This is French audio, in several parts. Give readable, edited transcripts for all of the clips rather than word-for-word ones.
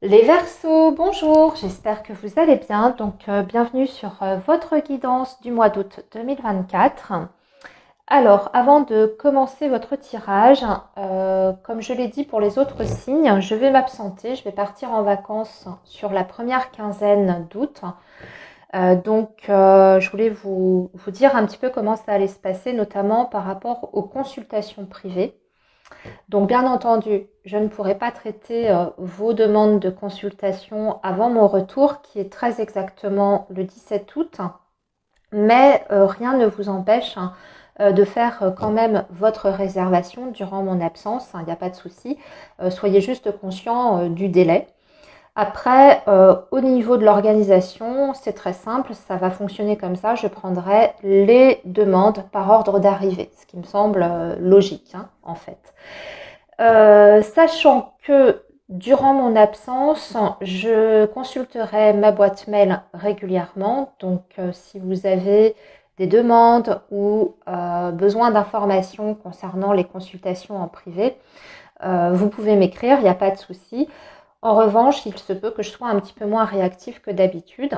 Les Verseaux, bonjour, j'espère que vous allez bien. Bienvenue sur votre guidance du mois d'août 2024. Alors, avant de commencer votre tirage, comme je l'ai dit pour les autres signes, je vais m'absenter. Je vais partir en vacances sur la première quinzaine d'août. Je voulais vous dire un petit peu comment ça allait se passer, notamment par rapport aux consultations privées. Donc, bien entendu, je ne pourrai pas traiter vos demandes de consultation avant mon retour, qui est très exactement le 17 août. Mais rien ne vous empêche de faire quand même votre réservation durant mon absence. Il n'y a pas de souci. Soyez juste conscient du délai. Après, au niveau de l'organisation, c'est très simple, ça va fonctionner comme ça. Je prendrai les demandes par ordre d'arrivée, ce qui me semble logique en fait. Sachant que durant mon absence, je consulterai ma boîte mail régulièrement. Si vous avez des demandes ou besoin d'informations concernant les consultations en privé, vous pouvez m'écrire, il n'y a pas de souci. En revanche, il se peut que je sois un petit peu moins réactive que d'habitude.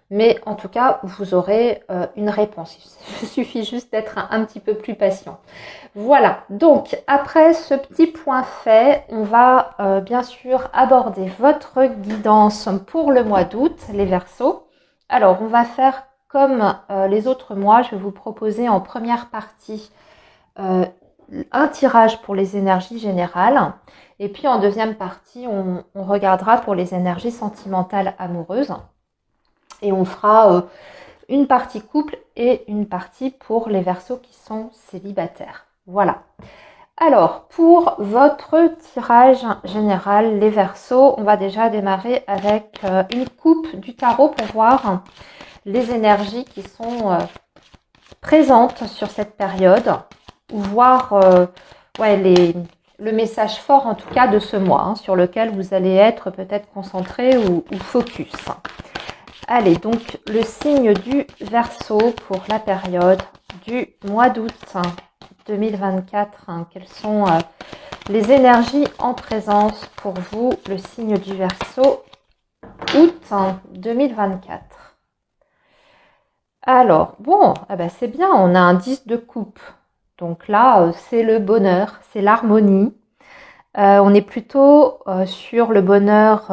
Mais en tout cas, vous aurez une réponse. Il suffit juste d'être un petit peu plus patient. Voilà, donc après ce petit point fait, on va bien sûr aborder votre guidance pour le mois d'août, les Verseaux. Alors, on va faire comme les autres mois. Je vais vous proposer en première partie un tirage pour les énergies générales. Et puis en deuxième partie, on regardera pour les énergies sentimentales amoureuses. Et on fera une partie couple et une partie pour les Verseaux qui sont célibataires. Voilà. Alors, pour votre tirage général, les Verseaux, on va déjà démarrer avec une coupe du tarot pour voir les énergies qui sont présentes sur cette période, ou voir le message fort en tout cas de ce mois, sur lequel vous allez être peut-être concentré ou focus. Allez, donc le signe du Verseau pour la période du mois d'août 2024. Quelles sont les énergies en présence pour vous, le signe du Verseau, août 2024? Alors, bon, c'est bien, on a un 10 de coupe. Donc là, c'est le bonheur, c'est l'harmonie. On est plutôt sur le bonheur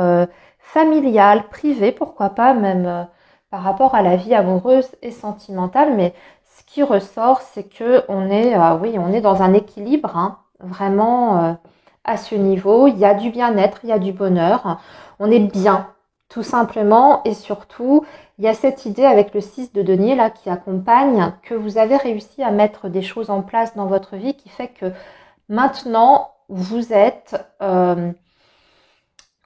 familial, privé, pourquoi pas, même par rapport à la vie amoureuse et sentimentale. Mais ce qui ressort, c'est que on est dans un équilibre, vraiment à ce niveau. Il y a du bien-être, il y a du bonheur. On est bien, tout simplement. Et surtout, il y a cette idée avec le 6 de denier là qui accompagne, que vous avez réussi à mettre des choses en place dans votre vie qui fait que maintenant, vous êtes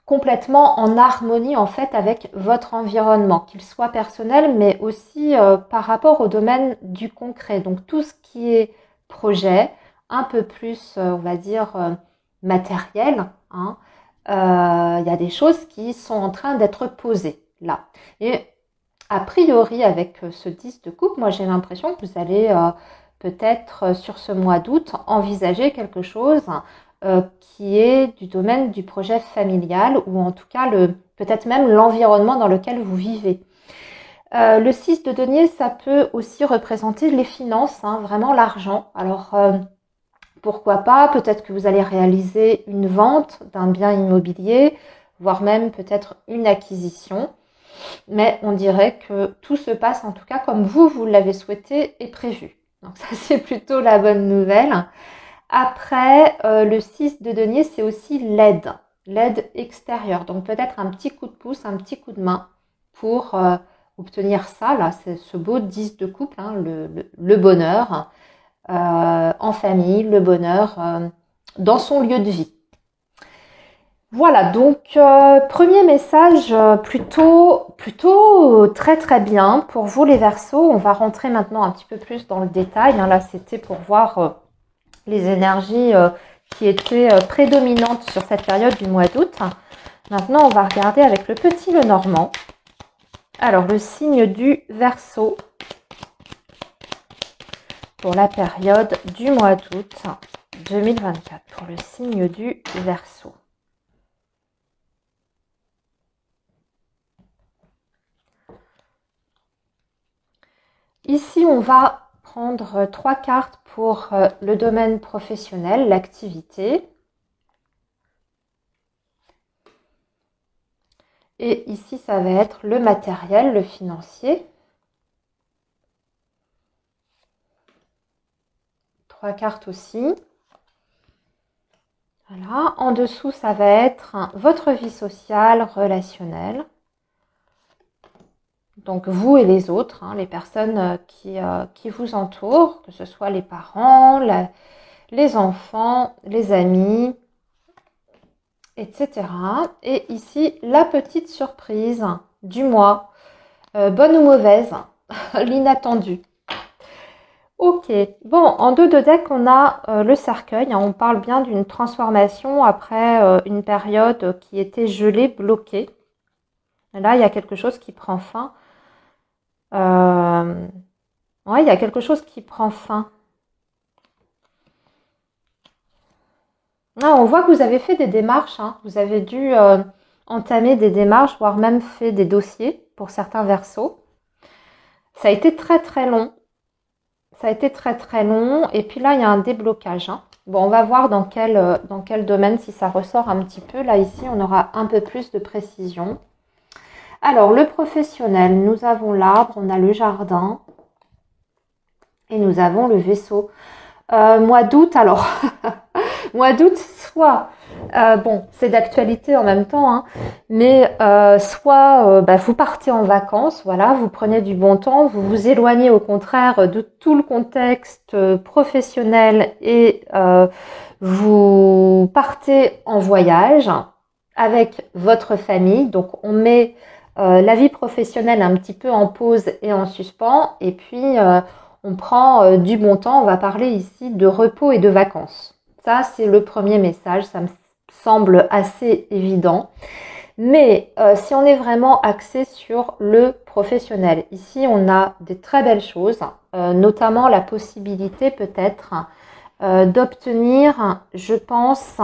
complètement en harmonie en fait avec votre environnement, qu'il soit personnel mais aussi par rapport au domaine du concret. Donc tout ce qui est projet, un peu plus on va dire matériel, il y a des choses qui sont en train d'être posées là. Et a priori avec ce 10 de coupe, moi j'ai l'impression que vous allez peut-être sur ce mois d'août envisager quelque chose qui est du domaine du projet familial ou en tout cas peut-être même l'environnement dans lequel vous vivez. Le 6 de denier, ça peut aussi représenter les finances, vraiment l'argent. Alors pourquoi pas, peut-être que vous allez réaliser une vente d'un bien immobilier, voire même peut-être une acquisition. Mais on dirait que tout se passe en tout cas comme vous l'avez souhaité et prévu. Donc ça, c'est plutôt la bonne nouvelle. Après, le 6 de denier, c'est aussi l'aide extérieure. Donc peut-être un petit coup de pouce, un petit coup de main pour obtenir ça. Là, c'est ce beau 10 de couple, le bonheur en famille, le bonheur dans son lieu de vie. Voilà, donc premier message plutôt très très bien pour vous les Verseaux. On va rentrer maintenant un petit peu plus dans le détail. Là, c'était pour voir les énergies qui étaient prédominantes sur cette période du mois d'août. Maintenant, on va regarder avec le petit Lenormand. Alors, le signe du Verseau pour la période du mois d'août 2024. Pour le signe du Verseau. Ici, on va prendre 3 cartes pour le domaine professionnel, l'activité. Et ici, ça va être le matériel, le financier. 3 cartes aussi. Voilà. En dessous, ça va être votre vie sociale, relationnelle. Donc, vous et les autres, les personnes qui vous entourent, que ce soit les parents, les enfants, les amis, etc. Et ici, la petite surprise du mois, bonne ou mauvaise, l'inattendu. Ok, bon, en dos de deck, on a le cercueil. On parle bien d'une transformation après une période qui était gelée, bloquée. Et là, il y a quelque chose qui prend fin. Ouais, il y a quelque chose qui prend fin. Ah, on voit que vous avez fait des démarches. Vous avez dû entamer des démarches, voire même fait des dossiers pour certains versos. Ça a été très très long. Ça a été très très long. Et puis là, il y a un déblocage. Bon, on va voir dans quel domaine, si ça ressort un petit peu. Là, ici, on aura un peu plus de précision. Alors, le professionnel, nous avons l'arbre, on a le jardin et nous avons le vaisseau. Mois d'août, alors, mois d'août, soit, bon, c'est d'actualité en même temps, mais soit vous partez en vacances, voilà, vous prenez du bon temps, vous vous éloignez au contraire de tout le contexte professionnel et vous partez en voyage avec votre famille. Donc, on met la vie professionnelle un petit peu en pause et en suspens, et puis on prend du bon temps. On va parler ici de repos et de vacances. Ça, c'est le premier message. Ça me semble assez évident. Mais si on est vraiment axé sur le professionnel, ici, on a des très belles choses, notamment la possibilité peut-être d'obtenir, je pense,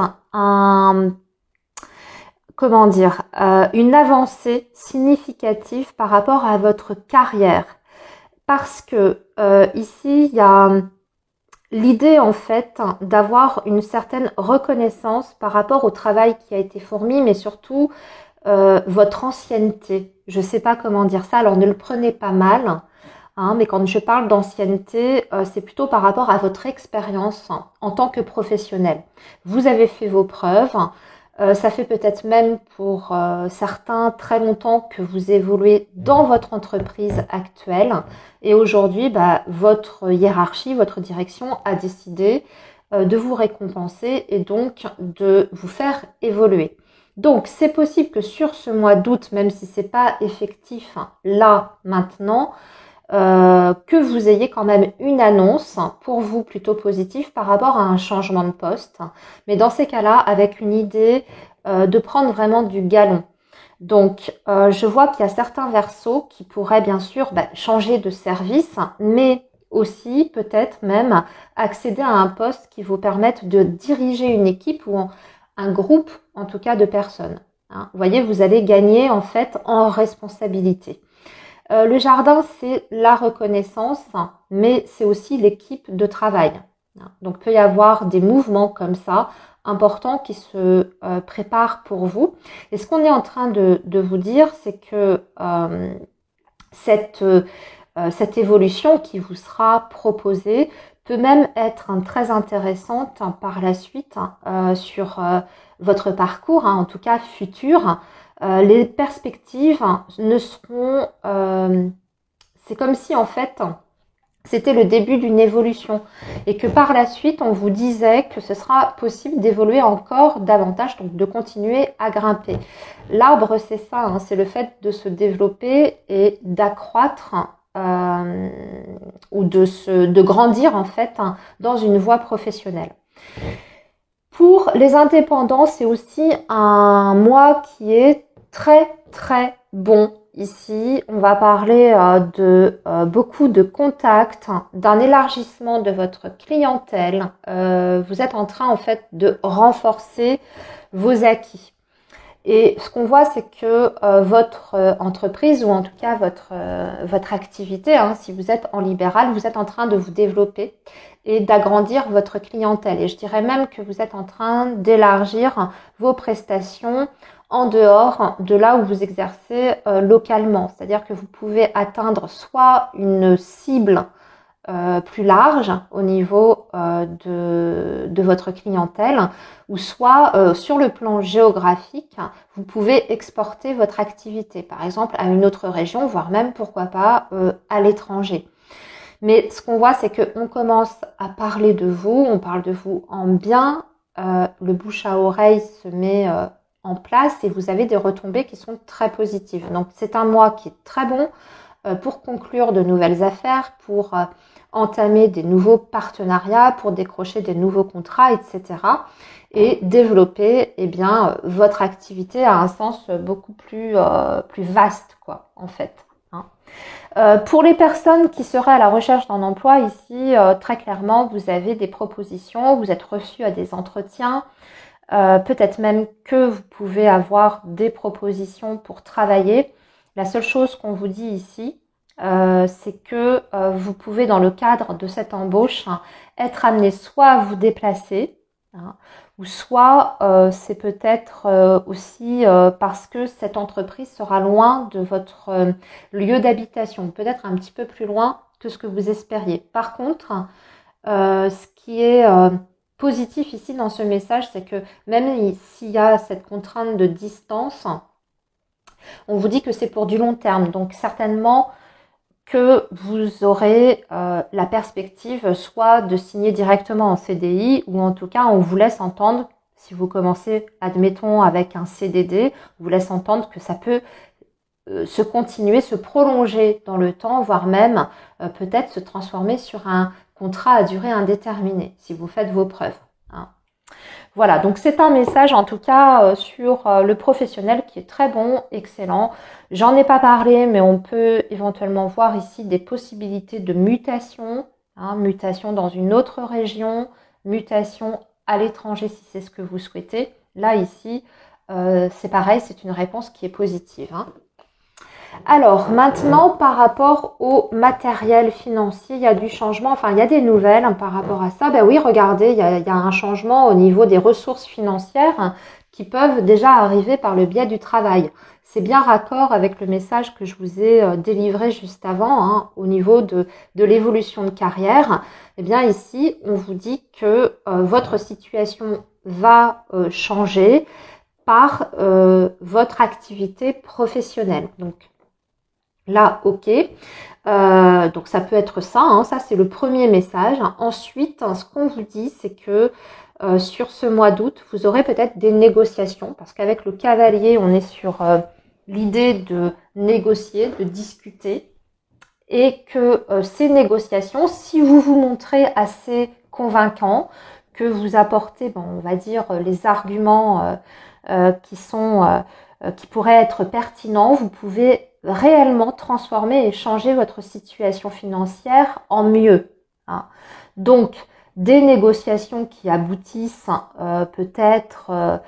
une avancée significative par rapport à votre carrière. Parce que ici, il y a l'idée en fait d'avoir une certaine reconnaissance par rapport au travail qui a été fourni, mais surtout votre ancienneté. Je ne sais pas comment dire ça, alors ne le prenez pas mal, mais quand je parle d'ancienneté, c'est plutôt par rapport à votre expérience en tant que professionnel. Vous avez fait vos preuves. Ça fait peut-être même pour certains très longtemps que vous évoluez dans votre entreprise actuelle et aujourd'hui, votre hiérarchie, votre direction a décidé de vous récompenser et donc de vous faire évoluer. Donc, c'est possible que sur ce mois d'août, même si c'est pas effectif là, maintenant, que vous ayez quand même une annonce pour vous plutôt positive par rapport à un changement de poste. Mais dans ces cas-là, avec une idée de prendre vraiment du galon. Donc, je vois qu'il y a certains versos qui pourraient bien sûr changer de service, mais aussi peut-être même accéder à un poste qui vous permette de diriger une équipe ou un groupe, en tout cas, de personnes. Vous voyez, vous allez gagner en fait en responsabilité. Le jardin, c'est la reconnaissance, mais c'est aussi l'équipe de travail. Donc, il peut y avoir des mouvements comme ça, importants, qui se préparent pour vous. Et ce qu'on est en train de vous dire, c'est que cette évolution qui vous sera proposée peut même être très intéressante par la suite sur votre parcours, en tout cas futur. Les perspectives ne seront... c'est comme si en fait c'était le début d'une évolution et que par la suite on vous disait que ce sera possible d'évoluer encore davantage, donc de continuer à grimper. L'arbre, c'est ça, c'est le fait de se développer et d'accroître ou de grandir en fait dans une voie professionnelle. Pour les indépendants, c'est aussi un mois qui est très très bon. Ici, on va parler de beaucoup de contacts, d'un élargissement de votre clientèle. Vous êtes en train en fait de renforcer vos acquis. Et ce qu'on voit, c'est que votre entreprise, ou en tout cas votre activité, hein, si vous êtes en libéral, vous êtes en train de vous développer et d'agrandir votre clientèle. Et je dirais même que vous êtes en train d'élargir vos prestations en dehors de là où vous exercez localement. C'est-à-dire que vous pouvez atteindre soit une cible plus large au niveau de votre clientèle, ou soit sur le plan géographique, vous pouvez exporter votre activité, par exemple à une autre région, voire même pourquoi pas à l'étranger. Mais ce qu'on voit, c'est qu'on commence à parler de vous, on parle de vous en bien, le bouche à oreille se met en place et vous avez des retombées qui sont très positives. Donc c'est un mois qui est très bon pour conclure de nouvelles affaires, pour entamer des nouveaux partenariats, pour décrocher des nouveaux contrats, etc. Et développer votre activité à un sens beaucoup plus vaste, quoi, en fait. Pour les personnes qui seraient à la recherche d'un emploi, ici, très clairement, vous avez des propositions, vous êtes reçus à des entretiens, peut-être même que vous pouvez avoir des propositions pour travailler. La seule chose qu'on vous dit ici, c'est que vous pouvez, dans le cadre de cette embauche, être amené soit à vous déplacer, ou soit c'est peut-être aussi parce que cette entreprise sera loin de votre lieu d'habitation, peut-être un petit peu plus loin que ce que vous espériez. Par contre, ce qui est positif ici dans ce message, c'est que même s'il y a cette contrainte de distance, on vous dit que c'est pour du long terme. Donc certainement que vous aurez la perspective soit de signer directement en CDI, ou en tout cas on vous laisse entendre, si vous commencez, admettons, avec un CDD, on vous laisse entendre que ça peut se continuer, se prolonger dans le temps, voire même peut-être se transformer sur un contrat à durée indéterminée, si vous faites vos preuves. Voilà, donc c'est un message en tout cas sur le professionnel qui est très bon, excellent. J'en ai pas parlé, mais on peut éventuellement voir ici des possibilités de mutation, mutation dans une autre région, mutation à l'étranger si c'est ce que vous souhaitez. Là, ici, c'est pareil, c'est une réponse qui est positive. Alors, maintenant, par rapport au matériel financier, il y a du changement, enfin, il y a des nouvelles par rapport à ça. Ben oui, regardez, il y a un changement au niveau des ressources financières qui peuvent déjà arriver par le biais du travail. C'est bien raccord avec le message que je vous ai délivré juste avant, au niveau de l'évolution de carrière. Eh bien, ici, on vous dit que votre situation va changer par votre activité professionnelle. Donc, là, ok. Donc ça peut être ça, ça c'est le premier message. Ensuite, ce qu'on vous dit, c'est que sur ce mois d'août, vous aurez peut-être des négociations, parce qu'avec le cavalier, on est sur l'idée de négocier, de discuter, et que ces négociations, si vous vous montrez assez convaincant, que vous apportez, on va dire, les arguments qui pourraient être pertinents, vous pouvez réellement transformer et changer votre situation financière en mieux. Donc, des négociations qui aboutissent peut-être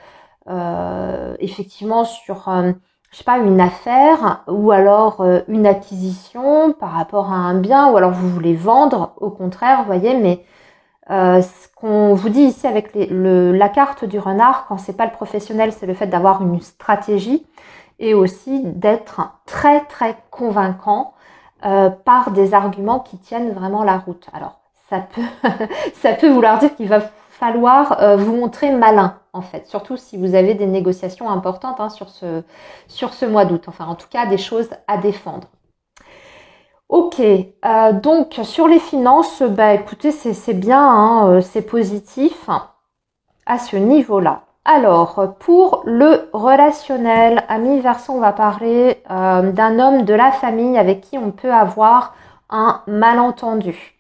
effectivement sur, je sais pas, une affaire, ou alors une acquisition par rapport à un bien, ou alors vous voulez vendre, au contraire, vous voyez, mais ce qu'on vous dit ici avec la carte du renard, quand c'est pas le professionnel, c'est le fait d'avoir une stratégie et aussi d'être très très convaincant par des arguments qui tiennent vraiment la route. Alors ça peut vouloir dire qu'il va falloir vous montrer malin en fait, surtout si vous avez des négociations importantes sur ce mois d'août, enfin en tout cas des choses à défendre. Ok, donc sur les finances, écoutez, c'est bien, c'est positif à ce niveau-là. Alors, pour le relationnel, ami Verseau, on va parler d'un homme de la famille avec qui on peut avoir un malentendu.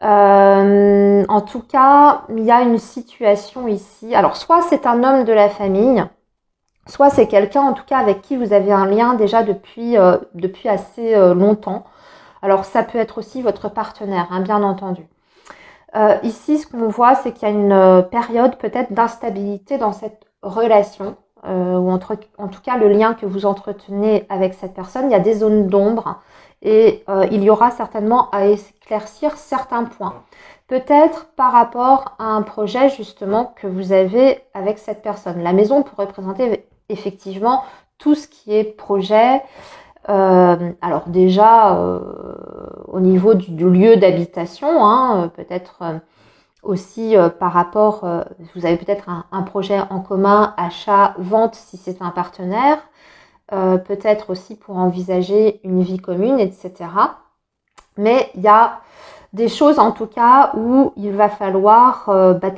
En tout cas, il y a une situation ici. Alors, soit c'est un homme de la famille, soit c'est quelqu'un en tout cas avec qui vous avez un lien déjà depuis assez longtemps. Alors ça peut être aussi votre partenaire, bien entendu. Ici, ce qu'on voit, c'est qu'il y a une période peut-être d'instabilité dans cette relation. ou en tout cas le lien que vous entretenez avec cette personne, il y a des zones d'ombre et il y aura certainement à éclaircir certains points. Peut-être par rapport à un projet justement que vous avez avec cette personne. La maison pourrait représenter effectivement tout ce qui est projet. Alors déjà au niveau du lieu d'habitation, hein, peut-être aussi par rapport, vous avez peut-être un projet en commun, achat, vente si c'est un partenaire, peut-être aussi pour envisager une vie commune, etc. Mais il y a des choses en tout cas où il va falloir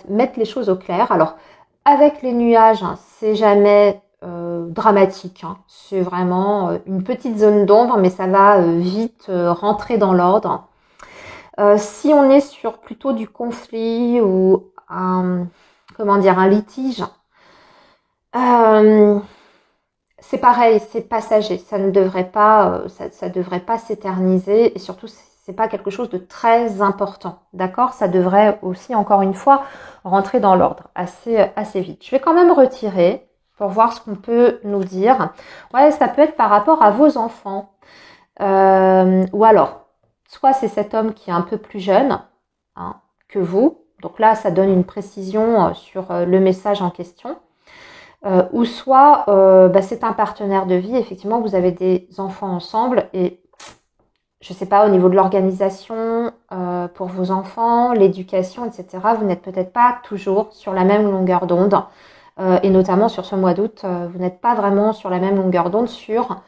mettre les choses au clair. Alors avec les nuages, hein, c'est jamais dramatique, hein. C'est vraiment une petite zone d'ombre, mais ça va vite rentrer dans l'ordre. Si on est sur plutôt du conflit ou un litige, c'est pareil, c'est passager, ça ne devrait pas, ça devrait pas s'éterniser et surtout c'est pas quelque chose de très important, d'accord? Ça devrait aussi encore une fois rentrer dans l'ordre assez vite. Je vais quand même retirer pour voir ce qu'on peut nous dire. Ouais, ça peut être par rapport à vos enfants ou alors soit c'est cet homme qui est un peu plus jeune hein, que vous, donc là ça donne une précision sur le message en question. Ou soit c'est un partenaire de vie, effectivement vous avez des enfants ensemble et je sais pas au niveau de l'organisation pour vos enfants, l'éducation, etc. Vous n'êtes peut-être pas toujours sur la même longueur d'onde et notamment sur ce mois d'août, vous n'êtes pas vraiment sur la même longueur d'onde sur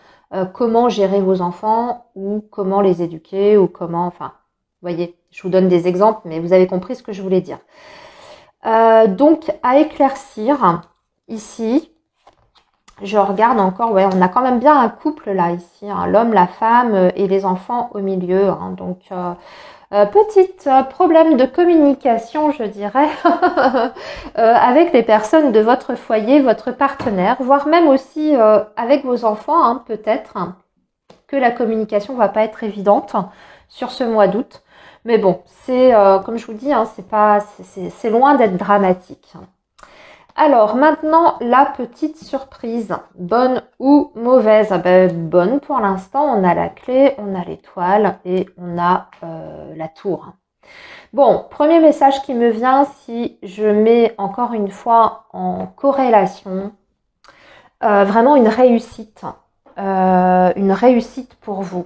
comment gérer vos enfants ou comment les éduquer ou comment, enfin, vous voyez, je vous donne des exemples, mais vous avez compris ce que je voulais dire. Donc à éclaircir. Ici, je regarde encore, ouais, on a quand même bien un couple là ici, hein, l'homme, la femme et les enfants au milieu. Hein, donc, petit problème de communication, je dirais, avec les personnes de votre foyer, votre partenaire, voire même aussi avec vos enfants, hein, peut-être que la communication va pas être évidente sur ce mois d'août. Mais bon, c'est comme je vous dis, hein, c'est loin d'être dramatique. Alors maintenant, la petite surprise, bonne ou mauvaise? Bonne pour l'instant, on a la clé, on a l'étoile et on a la tour. Bon, premier message qui me vient, si je mets encore une fois en corrélation, vraiment une réussite pour vous.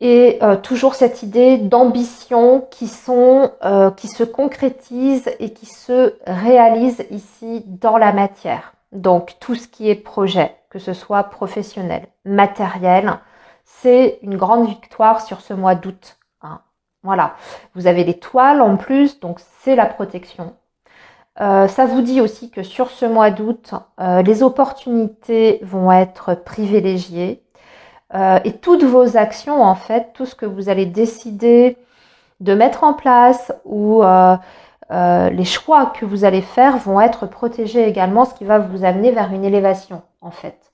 Et toujours cette idée d'ambition qui se concrétise et qui se réalise ici dans la matière. Donc tout ce qui est projet, que ce soit professionnel, matériel, c'est une grande victoire sur ce mois d'août. Hein. Voilà, vous avez l'étoile en plus, donc c'est la protection. Ça vous dit aussi que sur ce mois d'août, les opportunités vont être privilégiées. Et toutes vos actions, en fait, tout ce que vous allez décider de mettre en place ou les choix que vous allez faire vont être protégés également, ce qui va vous amener vers une élévation, en fait.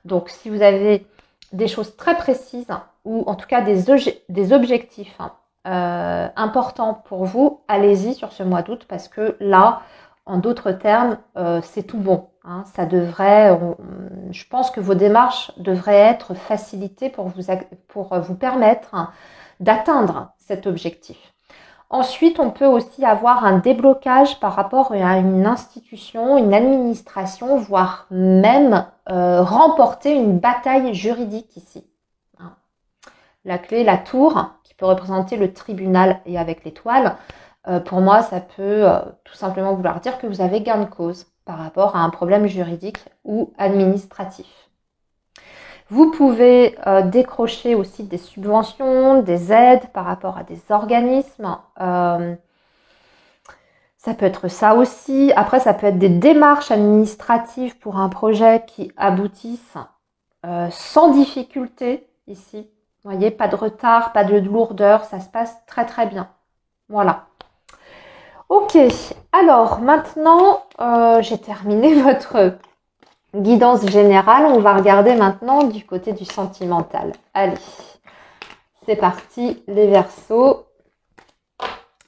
Donc, si vous avez des choses très précises ou en tout cas des objectifs importants pour vous, allez-y sur ce mois d'août parce que là, en d'autres termes, c'est tout bon. Hein, ça devrait, je pense que vos démarches devraient être facilitées pour vous permettre d'atteindre cet objectif. Ensuite, on peut aussi avoir un déblocage par rapport à une institution, une administration, voire même remporter une bataille juridique ici. Hein. La clé, la tour, qui peut représenter le tribunal et avec l'étoile, pour moi, ça peut tout simplement vouloir dire que vous avez gain de cause par rapport à un problème juridique ou administratif. Vous pouvez décrocher aussi des subventions, des aides par rapport à des organismes. Ça peut être ça aussi. Après, ça peut être des démarches administratives pour un projet qui aboutissent sans difficulté ici. Vous voyez, pas de retard, pas de lourdeur, ça se passe très très bien. Voilà. Ok, alors maintenant, j'ai terminé votre guidance générale. On va regarder maintenant du côté du sentimental. Allez, c'est parti, les Verseaux.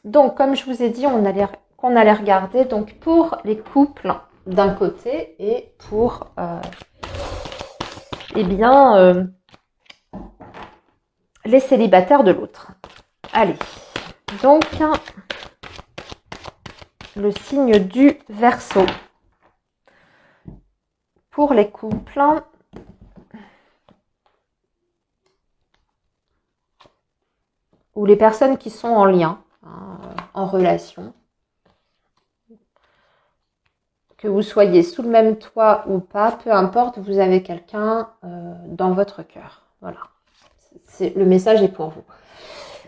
Donc, comme je vous ai dit, qu'on allait regarder donc pour les couples d'un côté et pour eh bien, les célibataires de l'autre. Allez, donc le signe du Verseau. Pour les couples, ou les personnes qui sont en lien, en relation, que vous soyez sous le même toit ou pas, peu importe, vous avez quelqu'un dans votre cœur. Voilà, le message est pour vous.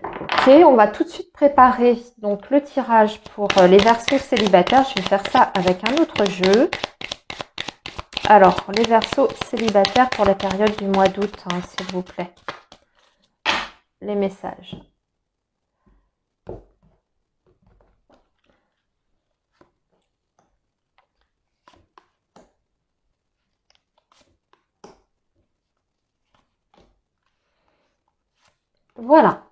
Ok, on va tout de suite préparer donc le tirage pour les Verseaux célibataires. Je vais faire ça avec un autre jeu. Alors, les Verseaux célibataires pour la période du mois d'août, s'il vous plaît. Les messages. Voilà.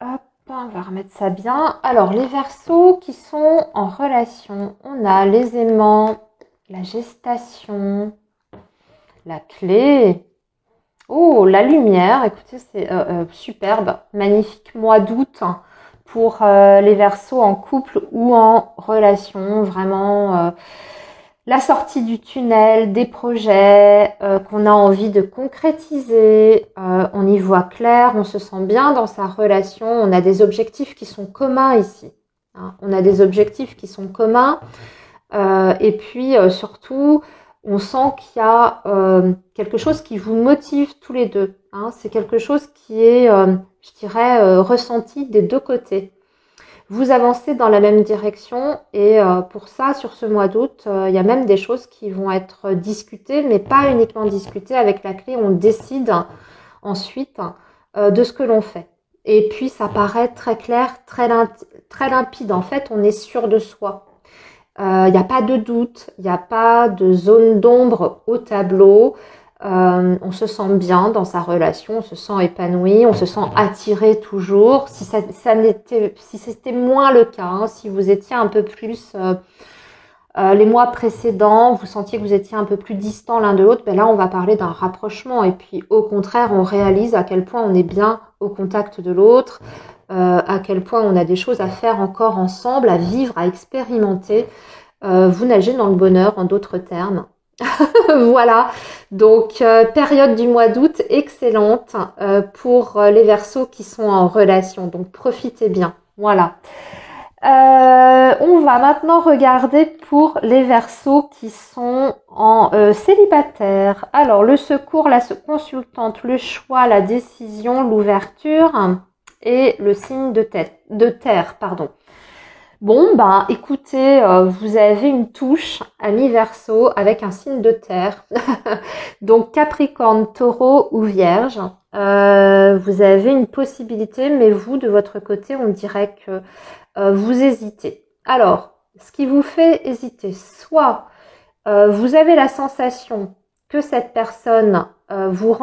Hop, on va remettre ça bien. Alors, les Verseaux qui sont en relation, on a les aimants, la gestation, la clé. Oh, la lumière. Écoutez, c'est superbe. Magnifique mois d'août pour les Verseaux en couple ou en relation. Vraiment, la sortie du tunnel, des projets qu'on a envie de concrétiser, on y voit clair, on se sent bien dans sa relation, on a des objectifs qui sont communs ici. On a des objectifs qui sont communs et puis surtout, on sent qu'il y a quelque chose qui vous motive tous les deux. C'est quelque chose qui est, je dirais, ressenti des deux côtés. Vous avancez dans la même direction et pour ça, sur ce mois d'août, il y a même des choses qui vont être discutées, mais pas uniquement discutées. Avec la clé, on décide ensuite de ce que l'on fait. Et puis, ça paraît très clair, très limpide. En fait, on est sûr de soi. Il n'y a pas de doute, il n'y a pas de zone d'ombre au tableau. On se sent bien dans sa relation, on se sent épanoui, on se sent attiré toujours. Si c'était moins le cas, si vous étiez un peu plus les mois précédents, vous sentiez que vous étiez un peu plus distants l'un de l'autre, ben là on va parler d'un rapprochement. Et puis au contraire, on réalise à quel point on est bien au contact de l'autre, à quel point on a des choses à faire encore ensemble, à vivre, à expérimenter. Vous nagez dans le bonheur, en d'autres termes. Voilà, donc période du mois d'août excellente pour les Verseaux qui sont en relation, donc profitez bien. Voilà. On va maintenant regarder pour les Verseaux qui sont en célibataire. Alors le secours, la consultante, le choix, la décision, l'ouverture et le signe de terre, pardon. Bon, ben écoutez, vous avez une touche ami Verseau avec un signe de terre. Donc Capricorne, Taureau ou Vierge. Vous avez une possibilité, mais vous, de votre côté, on dirait que vous hésitez. Alors, ce qui vous fait hésiter, soit vous avez la sensation que cette personne vous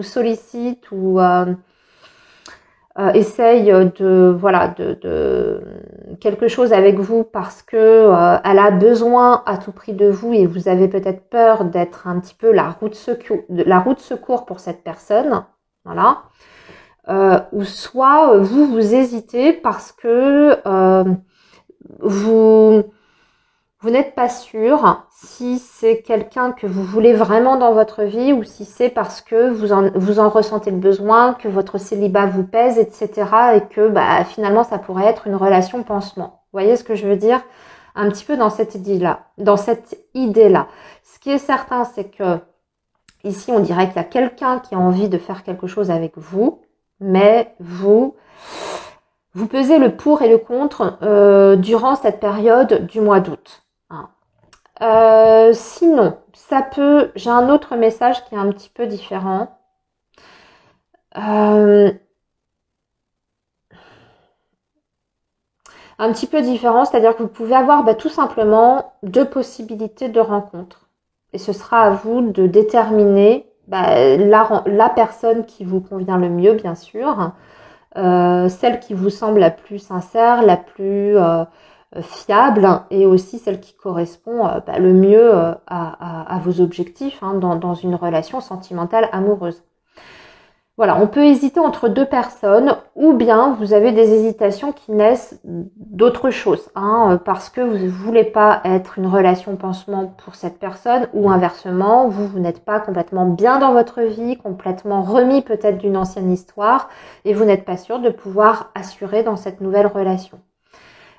sollicite ou essaye de quelque chose avec vous parce que elle a besoin à tout prix de vous et vous avez peut-être peur d'être un petit peu la roue de secours pour cette personne, voilà. Ou soit vous hésitez parce que vous n'êtes pas sûr si c'est quelqu'un que vous voulez vraiment dans votre vie ou si c'est parce que vous en ressentez le besoin, que votre célibat vous pèse, etc. Et que finalement ça pourrait être une relation pansement. Vous voyez ce que je veux dire? Un petit peu dans cette idée-là. Ce qui est certain, c'est que ici on dirait qu'il y a quelqu'un qui a envie de faire quelque chose avec vous, mais vous pesez le pour et le contre durant cette période du mois d'août. Sinon, j'ai un autre message qui est un petit peu différent. Un petit peu différent, c'est-à-dire que vous pouvez avoir tout simplement deux possibilités de rencontre. Et ce sera à vous de déterminer la personne qui vous convient le mieux, bien sûr. Celle qui vous semble la plus sincère, la plus fiable et aussi celle qui correspond le mieux à vos objectifs dans une relation sentimentale amoureuse. Voilà, on peut hésiter entre deux personnes ou bien vous avez des hésitations qui naissent d'autre chose, parce que vous ne voulez pas être une relation pansement pour cette personne ou inversement, vous n'êtes pas complètement bien dans votre vie, complètement remis peut-être d'une ancienne histoire et vous n'êtes pas sûr de pouvoir assurer dans cette nouvelle relation.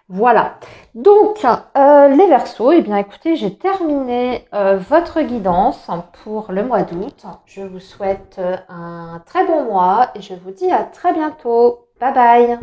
Voilà, donc les Verseaux, eh bien écoutez, j'ai terminé votre guidance pour le mois d'août. Je vous souhaite un très bon mois et je vous dis à très bientôt. Bye bye.